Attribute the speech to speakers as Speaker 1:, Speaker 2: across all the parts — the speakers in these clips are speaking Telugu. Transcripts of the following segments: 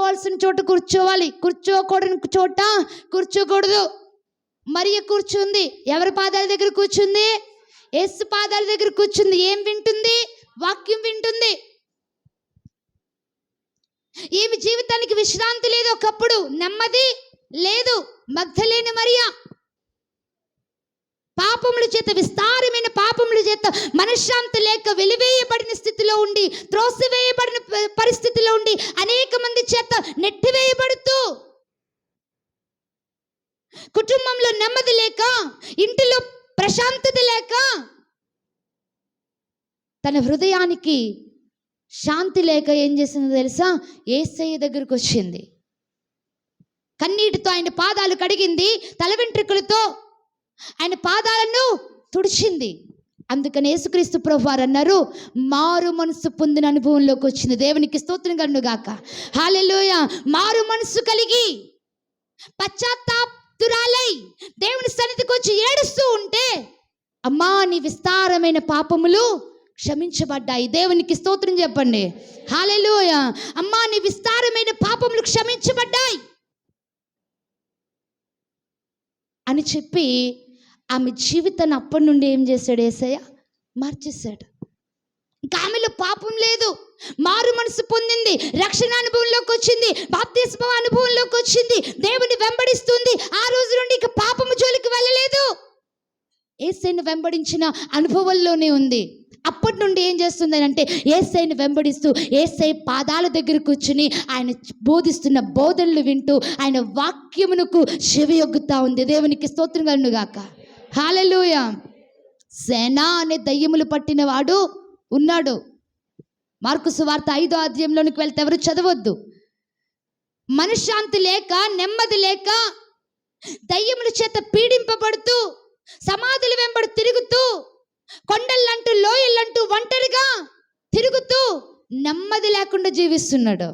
Speaker 1: కూర్చోవాల్సిన చోట కూర్చోవాలి, కూర్చోకూడని చోట కూర్చోకూడదు. మరియ కూర్చుంది, ఎవరి పాదాల దగ్గర కూర్చుంది? యేసు పాదాల దగ్గర కూర్చుంది. ఏం వింటుంది? వాక్యం వింటుంది. ఈమె జీవితానికి విశ్రాంతి లేదు, ఒకప్పుడు నెమ్మది లేదు. మగ్దలేని మరియ పాపముల చేత, విస్తారమైన పాపముల చేత మనశ్శాంతి లేక వెలివేయబడిన స్థితిలో ఉండి, త్రోసివేయబడిన పరిస్థితిలో ఉండి, అనేక మంది చేత నెట్టివేయబడుతూ, కుటుంబంలో నెమ్మది లేక, ఇంటిలో ప్రశాంతత లేక, తన హృదయానికి శాంతి లేక ఏం చేసిందో తెలుసా? యేసయ్య దగ్గరకు వచ్చింది. కన్నీటితో ఆయన పాదాలు కడిగింది, తల వెంట్రుకలతో ఆయన పాదాలను తుడిచింది. అందుకని యేసుక్రీస్తు ప్రభువారు అన్నారు, మారు మనసు పొందిన అనుభవంలోకి వచ్చింది. దేవునికి స్తోత్రం కలుగును గాక. హల్లెలూయా. మారు మనసు కలిగి పశ్చాత్తాపురాలై దేవుని సన్నిధికి వచ్చి ఏడుస్తూ ఉంటే, అమ్మా నీ విస్తారమైన పాపములు క్షమించబడ్డాయి. దేవునికి స్తోత్రం చెప్పండి. హల్లెలూయా. అమ్మా నీ విస్తారమైన పాపములు క్షమించబడ్డాయి అని చెప్పి ఆమె జీవితాన్ని అప్పటి నుండి ఏం చేశాడు? యేసయ్య మార్చేశాడు. ఇంకా ఆమెలో పాపం లేదు, మారు మనసు పొందింది, రక్షణ అనుభవంలోకి వచ్చింది, బాప్తిస్మ అనుభవంలోకి వచ్చింది, దేవుని వెంబడిస్తుంది. ఆ రోజు నుండి ఇక పాపము జోలికి వెళ్ళలేదు, యేసయ్యను వెంబడించిన అనుభవంలోనే ఉంది. అప్పటి నుండి ఏం చేస్తుంది అంటే, యేసయ్యను వెంబడిస్తూ యేసయ్య పాదాల దగ్గర కూర్చుని ఆయన బోధిస్తున్న బోధనలు వింటూ ఆయన వాక్యమునకు చెవియొగ్గుతా ఉంది. దేవునికి స్తోత్రం కలుగును గాక. హల్లెలూయా. సేన అనే దయ్యములు పట్టిన వాడు ఉన్నాడు. మార్కు సువార్త 5వ అధ్యాయంలోనికి వెళ్తే ఎవరు చదవద్దు. మనశ్శాంతి లేక, నెమ్మది లేక, దయ్యముల చేత పీడింపబడుతూ, సమాధుల వెంబడి తిరుగుతూ, కొండలంటూ లోయలంటూ ఒంటరిగా తిరుగుతూ నెమ్మది లేకుండా జీవిస్తున్నాడు.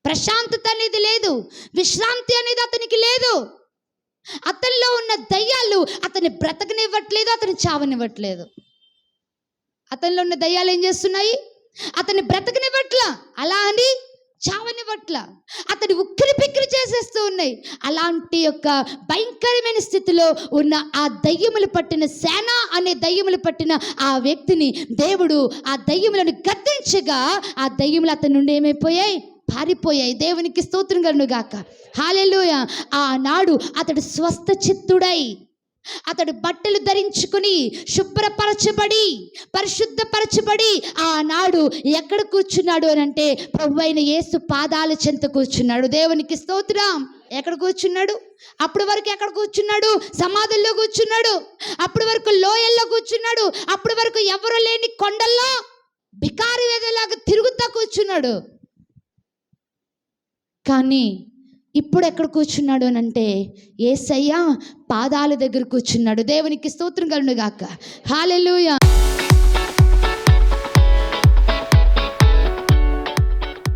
Speaker 1: ప్రశాంతత అనేది లేదు, విశ్రాంతి అనేది అతనికి లేదు. అతనిలో ఉన్న దయ్యాలు అతన్ని బ్రతకనివ్వట్లేదు, అతని చావనివ్వట్లేదు. అతనిలో ఉన్న దయ్యాలు ఏం చేస్తున్నాయి? అతన్ని బ్రతకనివ్వట్ల, అలా అని చావనివ్వట్ల, అతని ఉక్కిరి పిక్కిరి చేసేస్తూ ఉన్నాయి. అలాంటి యొక్క భయంకరమైన స్థితిలో ఉన్న ఆ దయ్యములు పట్టిన సేన అనే దయ్యములు పట్టిన ఆ వ్యక్తిని దేవుడు ఆ దయ్యములను గద్దించగా ఆ దయ్యములు అతని నుండి ఏమైపోయాయి? పారిపోయాయి. దేవునికి స్తోత్రం కలుగును గాక. హల్లెలూయా. ఆనాడు అతడు స్వస్థ చిత్తుడై, అతడు బట్టలు ధరించుకుని శుభ్రపరచబడి పరిశుద్ధపరచబడి ఆనాడు ఎక్కడ కూర్చున్నాడు అని అంటే, ప్రభువైన యేసు పాదాల చెంత కూర్చున్నాడు. దేవునికి స్తోత్రం. ఎక్కడ కూర్చున్నాడు? అప్పటి వరకు ఎక్కడ కూర్చున్నాడు? సమాధుల్లో కూర్చున్నాడు. అప్పటి వరకు లోయల్లో కూర్చున్నాడు. అప్పటి వరకు ఎవరు లేని కొండల్లో బికారి వేదలాగా తిరుగుతా కూర్చున్నాడు. కానీ ఇప్పుడు ఎక్కడ కూర్చున్నాడు అని అంటే, యేసయ్య పాదాల దగ్గర కూర్చున్నాడు. దేవునికి స్తోత్రం కలుగును గాక. హల్లెలూయా.